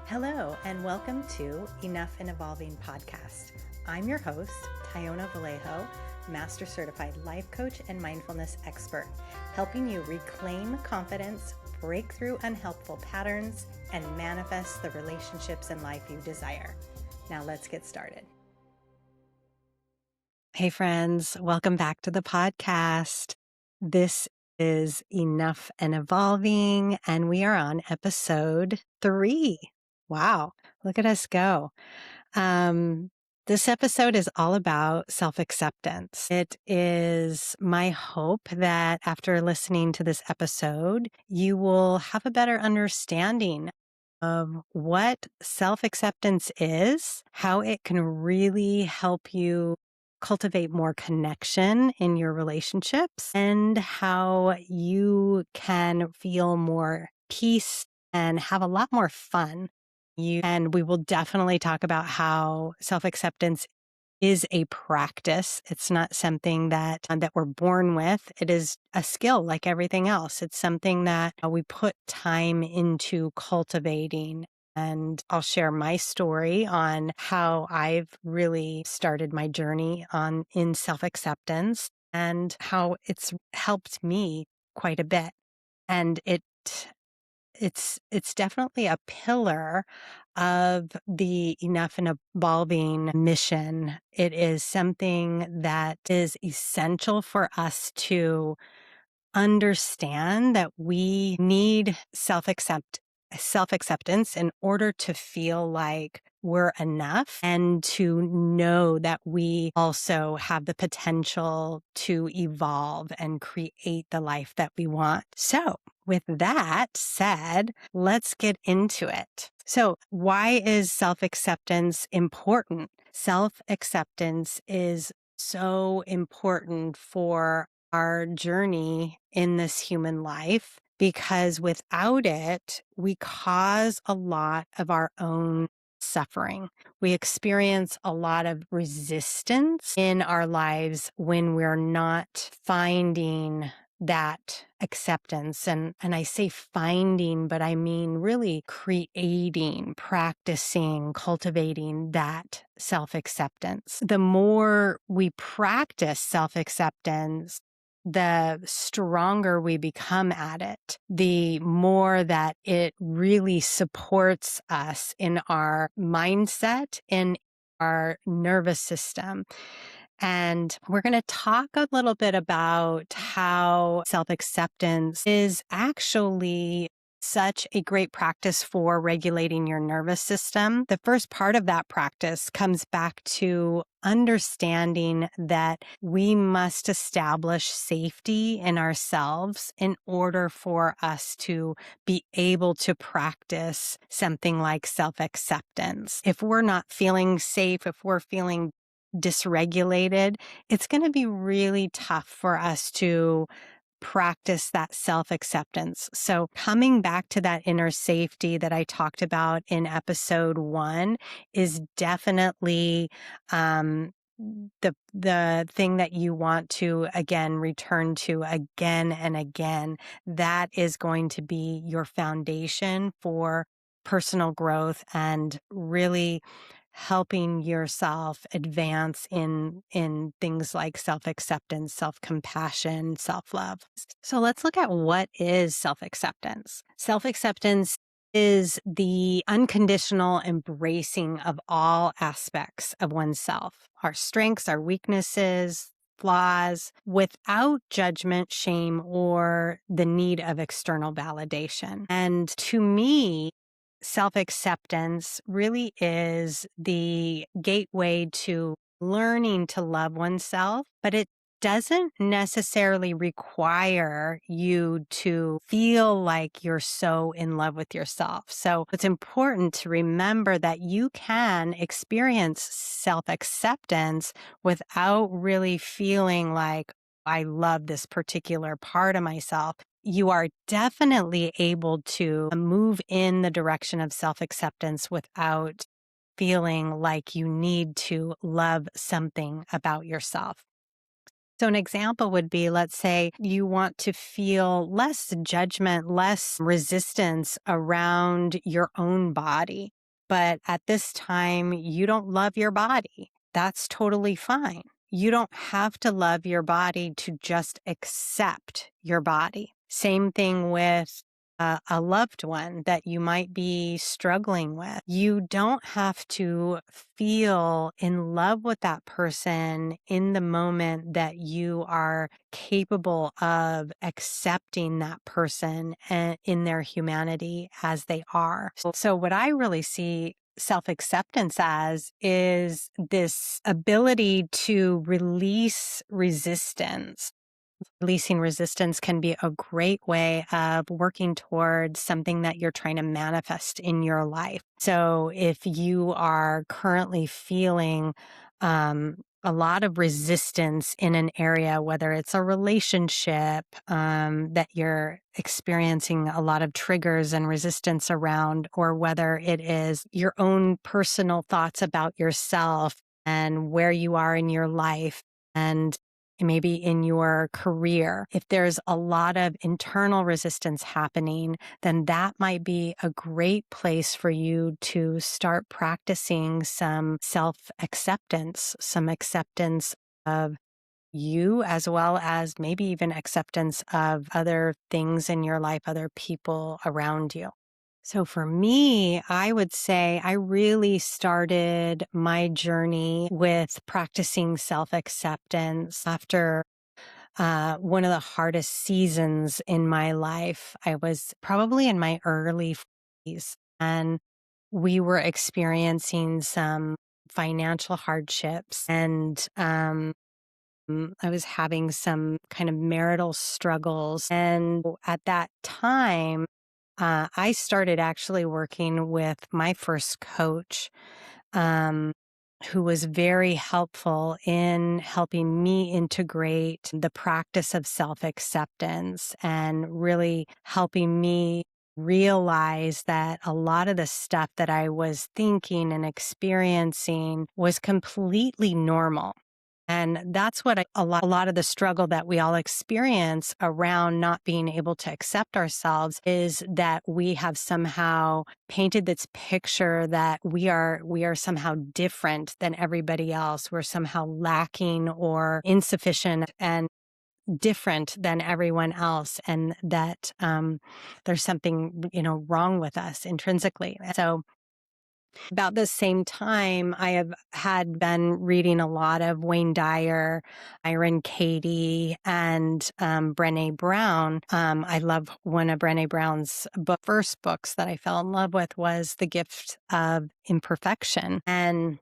Hello, and welcome to Enough and Evolving podcast. I'm your host, Tyona Vallejo, Master Certified Life Coach and Mindfulness Expert, helping you reclaim confidence, break through unhelpful patterns, and manifest the relationships and life you desire. Now let's get started. Hey friends, welcome back to the podcast. This is Enough and Evolving, and we are on episode 3. Wow, look at us go. This episode is all about self-acceptance. It is my hope that after listening to this episode, you will have a better understanding of what self-acceptance is, how it can really help you cultivate more connection in your relationships, and how you can feel more peace and have a lot more fun. And we will definitely talk about how self-acceptance is a practice. It's not something that we're born with. It is a skill like everything else. It's something that we put time into cultivating. And I'll share my story on how I've really started my journey in self-acceptance and how it's helped me quite a bit. And it's definitely a pillar of the Enough and Evolving mission. It is something that is essential for us to understand that we need self-acceptance in order to feel like we're enough and to know that we also have the potential to evolve and create the life that we want. So with that said, let's get into it. So why is self-acceptance important? Self-acceptance is so important for our journey in this human life, because without it, we cause a lot of our own suffering. We experience a lot of resistance in our lives when we're not finding that acceptance. And I say finding, but I mean really creating, practicing, cultivating that self-acceptance. The more we practice self-acceptance, the stronger we become at it, the more that it really supports us in our mindset, in our nervous system. And we're going to talk a little bit about how self-acceptance is actually such a great practice for regulating your nervous system. The first part of that practice comes back to understanding that we must establish safety in ourselves in order for us to be able to practice something like self-acceptance. If we're not feeling safe, if we're feeling dysregulated, it's going to be really tough for us to practice that self-acceptance. So coming back to that inner safety that I talked about in episode 1 is definitely the thing that you want to, again, return to again and again. That is going to be your foundation for personal growth and really helping yourself advance in things like self-acceptance, self-compassion, self-love. So let's look at what is self-acceptance. Self-acceptance is the unconditional embracing of all aspects of oneself, our strengths, our weaknesses, flaws, without judgment, shame, or the need of external validation. And to me, self-acceptance really is the gateway to learning to love oneself, but it doesn't necessarily require you to feel like you're so in love with yourself. So it's important to remember that you can experience self-acceptance without really feeling like, I love this particular part of myself. You are definitely able to move in the direction of self-acceptance without feeling like you need to love something about yourself. So an example would be, let's say you want to feel less judgment, less resistance around your own body. But at this time, you don't love your body. That's totally fine. You don't have to love your body to just accept your body. Same thing with a loved one that you might be struggling with. You don't have to feel in love with that person in the moment that you are capable of accepting that person in their humanity as they are. So, what I really see self acceptance as is this ability to release resistance. Releasing resistance can be a great way of working towards something that you're trying to manifest in your life. So if you are currently feeling a lot of resistance in an area, whether it's a relationship that you're experiencing a lot of triggers and resistance around, or whether it is your own personal thoughts about yourself and where you are in your life, and maybe in your career, if there's a lot of internal resistance happening, then that might be a great place for you to start practicing some self acceptance, some acceptance of you, as well as maybe even acceptance of other things in your life, other people around you. So for me, I would say I really started my journey with practicing self acceptance after one of the hardest seasons in my life. I was probably in my early 40s, and we were experiencing some financial hardships, and I was having some kind of marital struggles. And at that time, I started actually working with my first coach, um, who was very helpful in helping me integrate the practice of self acceptance and really helping me realize that a lot of the stuff that I was thinking and experiencing was completely normal. And that's what a lot of the struggle that we all experience around not being able to accept ourselves is that we have somehow painted this picture that we are somehow different than everybody else. We're somehow lacking or insufficient and different than everyone else, and that there's something wrong with us intrinsically. So about the same time, I have had been reading a lot of Wayne Dyer, Byron Katie, and Brené Brown. I love one of Brené Brown's first books that I fell in love with was The Gift of Imperfection. And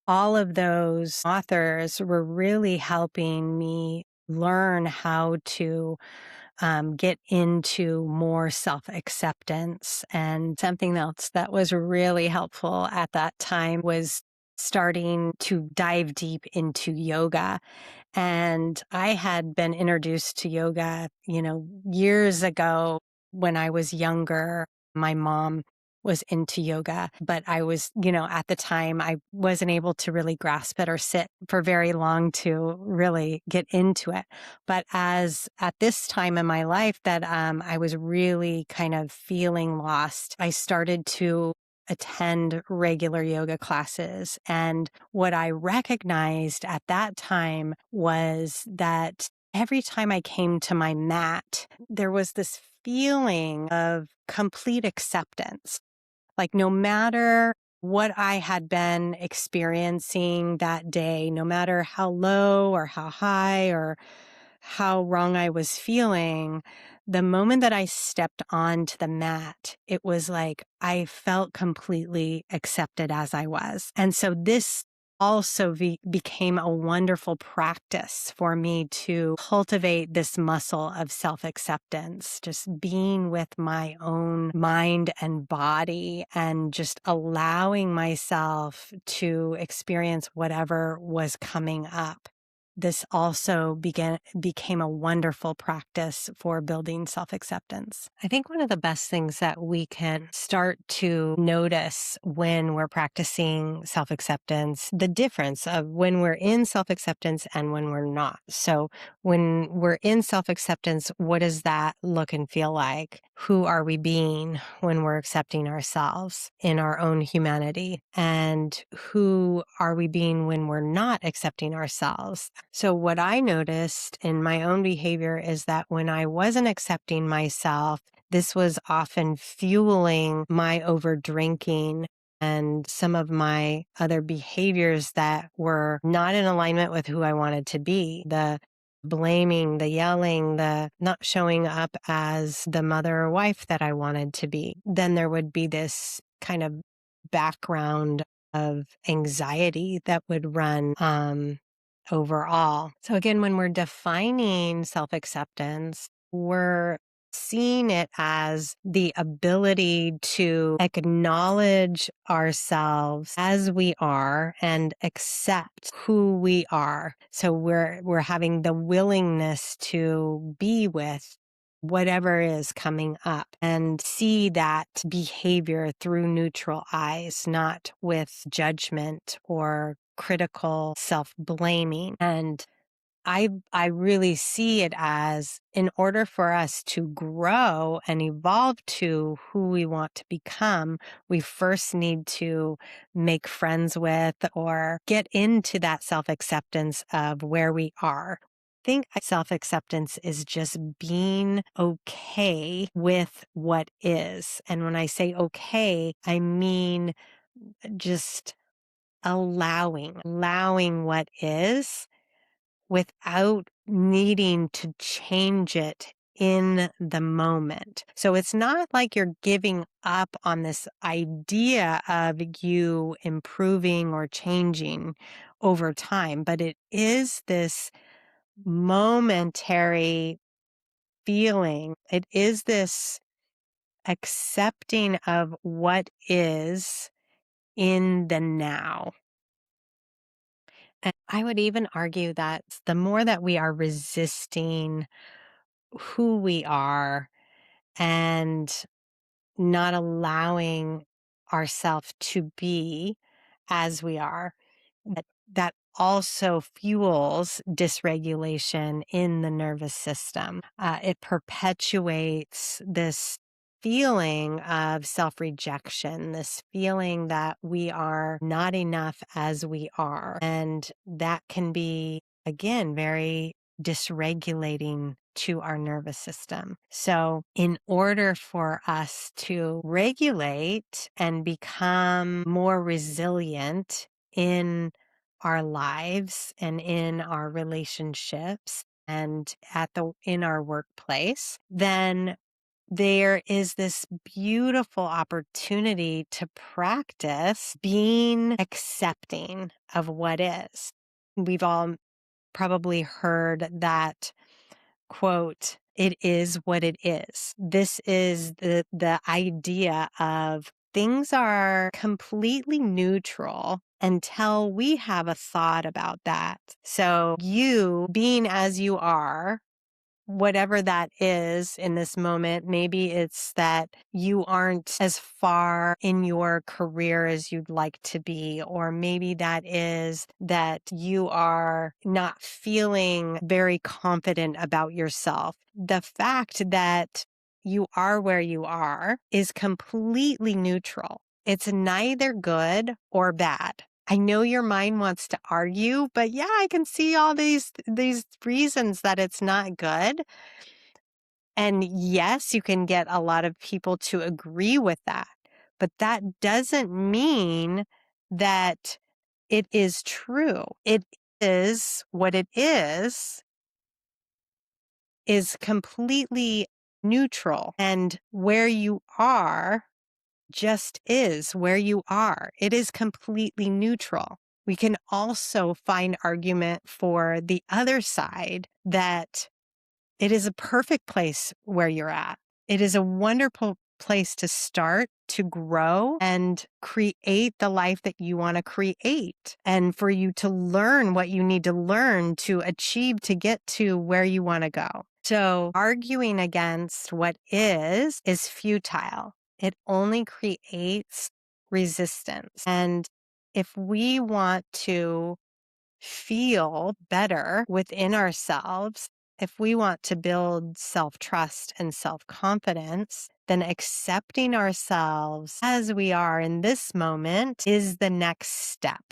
all of those authors were really helping me learn how to get into more self acceptance. And something else that was really helpful at that time was starting to dive deep into yoga. And I had been introduced to yoga, years ago when I was younger. My mom was into yoga, but I was, at the time I wasn't able to really grasp it or sit for very long to really get into it. But as at this time in my life that I was really kind of feeling lost, I started to attend regular yoga classes. And what I recognized at that time was that every time I came to my mat, there was this feeling of complete acceptance. Like no matter what I had been experiencing that day, no matter how low or how high or how wrong I was feeling, the moment that I stepped onto the mat, it was like I felt completely accepted as I was. And so this also became a wonderful practice for me to cultivate this muscle of self-acceptance, just being with my own mind and body and just allowing myself to experience whatever was coming up. this also became a wonderful practice for building self-acceptance. I think one of the best things that we can start to notice when we're practicing self-acceptance, the difference of when we're in self-acceptance and when we're not. So when we're in self-acceptance, what does that look and feel like? Who are we being when we're accepting ourselves in our own humanity? And who are we being when we're not accepting ourselves? So what I noticed in my own behavior is that when I wasn't accepting myself, this was often fueling my over drinking and some of my other behaviors that were not in alignment with who I wanted to be. The blaming, the yelling, the not showing up as the mother or wife that I wanted to be. Then there would be this kind of background of anxiety that would run overall. So again, when we're defining self-acceptance, we're seeing it as the ability to acknowledge ourselves as we are and accept who we are. So we're having the willingness to be with whatever is coming up and see that behavior through neutral eyes, not with judgment or critical self-blaming. And I really see it as, in order for us to grow and evolve to who we want to become, we first need to make friends with or get into that self-acceptance of where we are. I think self-acceptance is just being okay with what is. And when I say okay, I mean just allowing what is without needing to change it in the moment. So it's not like you're giving up on this idea of you improving or changing over time, but it is this momentary feeling. It is this accepting of what is in the now. And I would even argue that the more that we are resisting who we are and not allowing ourselves to be as we are, that also fuels dysregulation in the nervous system. It perpetuates this feeling of self-rejection, this feeling that we are not enough as we are. And that can be, again, very dysregulating to our nervous system. So in order for us to regulate and become more resilient in our lives and in our relationships and in our workplace, then there is this beautiful opportunity to practice being accepting of what is. We've all probably heard that quote, "It is what it is." This is the idea of things are completely neutral until we have a thought about that. So you being as you are, whatever that is in this moment, maybe it's that you aren't as far in your career as you'd like to be, or maybe that is that you are not feeling very confident about yourself. The fact that you are where you are is completely neutral. It's neither good or bad. I know your mind wants to argue, but yeah, I can see all these reasons that it's not good. And yes, you can get a lot of people to agree with that, but that doesn't mean that it is true. It is what it is completely neutral. And where you are just is where you are. It is completely neutral. We can also find argument for the other side that it is a perfect place where you're at. It is a wonderful place to start to grow and create the life that you want to create, and for you to learn what you need to learn to achieve to get to where you want to go. So arguing against what is futile. It only creates resistance. And if we want to feel better within ourselves, if we want to build self trust and self confidence, then accepting ourselves as we are in this moment is the next step.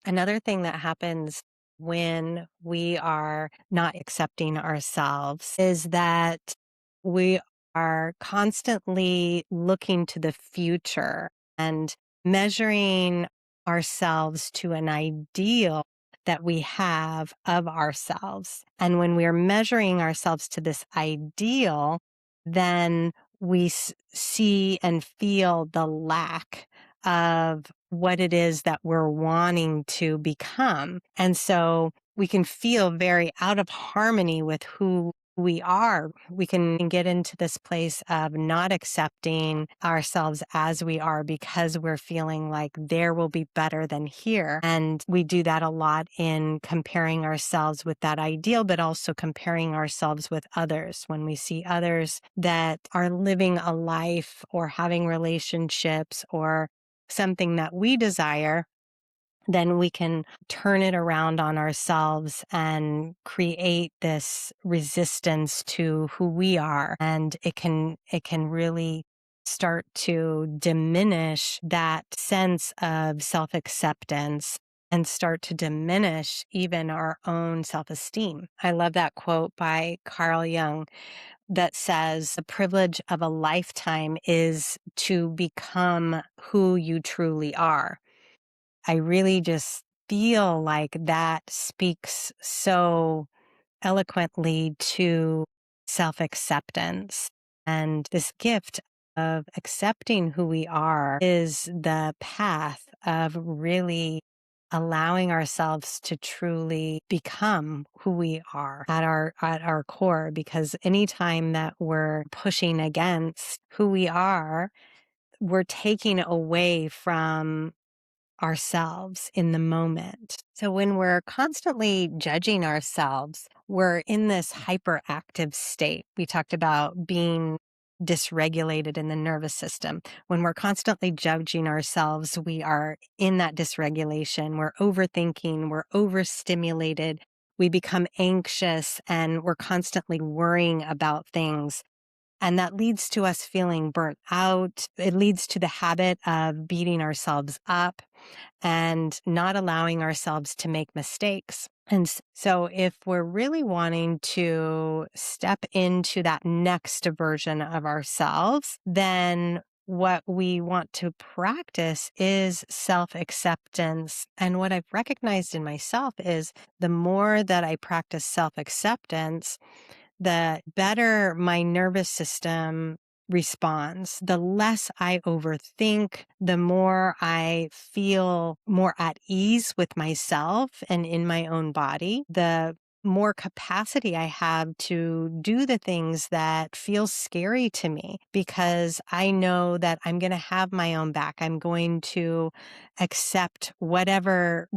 Another thing that happens when we are not accepting ourselves is that we are constantly looking to the future and measuring ourselves to an ideal that we have of ourselves. And when we're measuring ourselves to this ideal, then we see and feel the lack of what it is that we're wanting to become. And so we can feel very out of harmony with who we are. We can get into this place of not accepting ourselves as we are because we're feeling like there will be better than here. And we do that a lot in comparing ourselves with that ideal, but also comparing ourselves with others. When we see others that are living a life or having relationships or something that we desire, then we can turn it around on ourselves and create this resistance to who we are. And it can really start to diminish that sense of self-acceptance and start to diminish even our own self-esteem. I love that quote by Carl Jung that says, the privilege of a lifetime is to become who you truly are. I really just feel like that speaks so eloquently to self-acceptance. And this gift of accepting who we are is the path of really allowing ourselves to truly become who we are at our core. Because anytime that we're pushing against who we are, we're taking away from ourselves in the moment. So when we're constantly judging ourselves, we're in this hyperactive state. We talked about being dysregulated in the nervous system. When we're constantly judging ourselves, we are in that dysregulation. We're overthinking, we're overstimulated. We become anxious and we're constantly worrying about things. And that leads to us feeling burnt out. It leads to the habit of beating ourselves up and not allowing ourselves to make mistakes. And so if we're really wanting to step into that next version of ourselves, then what we want to practice is self-acceptance. And what I've recognized in myself is the more that I practice self-acceptance, the better my nervous system responds. The less I overthink, the more I feel more at ease with myself and in my own body, the more capacity I have to do the things that feel scary to me, because I know that I'm going to have my own back. I'm going to accept whatever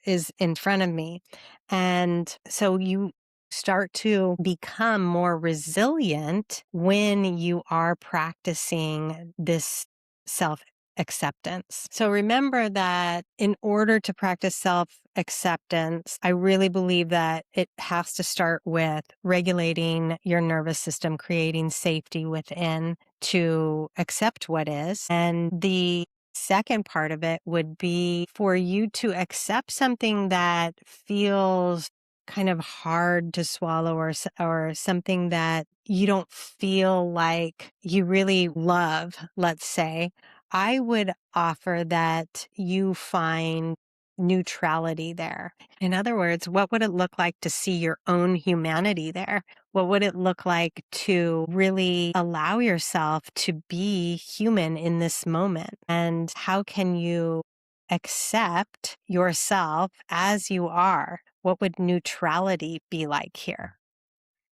is in front of me. And so you start to become more resilient when you are practicing this self acceptance. So remember that in order to practice self acceptance, I really believe that it has to start with regulating your nervous system, creating safety within to accept what is. And the second part of it would be for you to accept something that feels kind of hard to swallow, or something that you don't feel like you really love, let's say. I would offer that you find neutrality there. In other words, what would it look like to see your own humanity there? What would it look like to really allow yourself to be human in this moment? And how can you accept yourself as you are? What would neutrality be like here?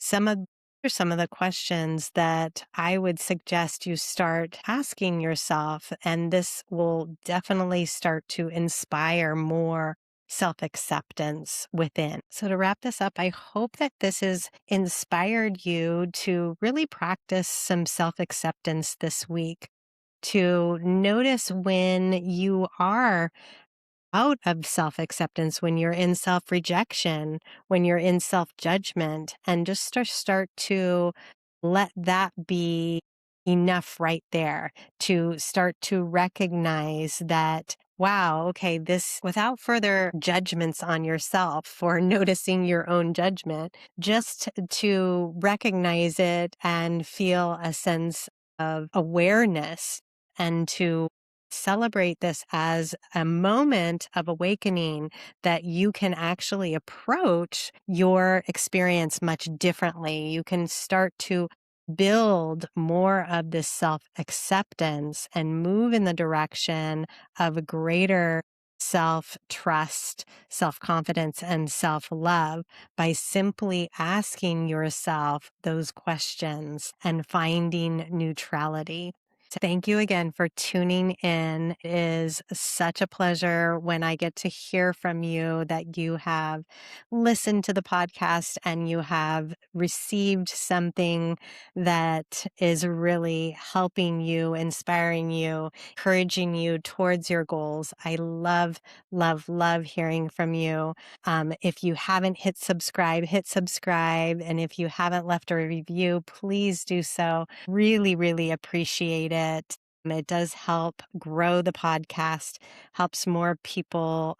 Some of Are some of the questions that I would suggest you start asking yourself, and this will definitely start to inspire more self acceptance within. So, to wrap this up, I hope that this has inspired you to really practice some self acceptance this week, to notice when you are out of self acceptance, when you're in self rejection, when you're in self judgment, and just to start to let that be enough right there, to start to recognize that, wow, okay, this without further judgments on yourself for noticing your own judgment, just to recognize it and feel a sense of awareness and to celebrate this as a moment of awakening that you can actually approach your experience much differently. You can start to build more of this self acceptance and move in the direction of greater self trust, self confidence, and self love by simply asking yourself those questions and finding neutrality. Thank you again for tuning in. It is such a pleasure when I get to hear from you that you have listened to the podcast and you have received something that is really helping you, inspiring you, encouraging you towards your goals. I love, love, love hearing from you. If you haven't hit subscribe. And if you haven't left a review, please do so. Really, really appreciate it. It does help grow the podcast, helps more people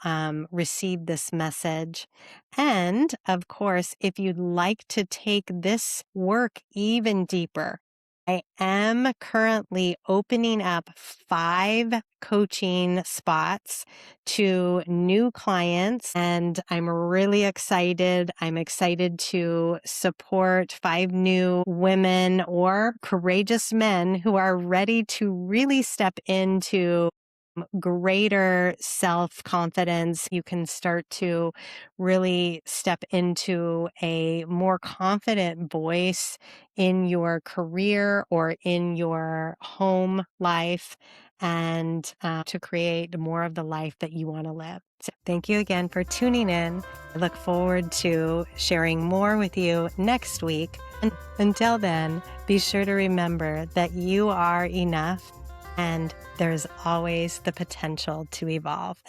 receive this message. And of course, if you'd like to take this work even deeper, I am currently opening up 5 coaching spots to new clients, and I'm really excited. I'm excited to support 5 new women or courageous men who are ready to really step into greater self confidence. You can start to really step into a more confident voice in your career or in your home life and to create more of the life that you want to live. So thank you again for tuning in. I look forward to sharing more with you next week. And until then, be sure to remember that you are enough and there's always the potential to evolve.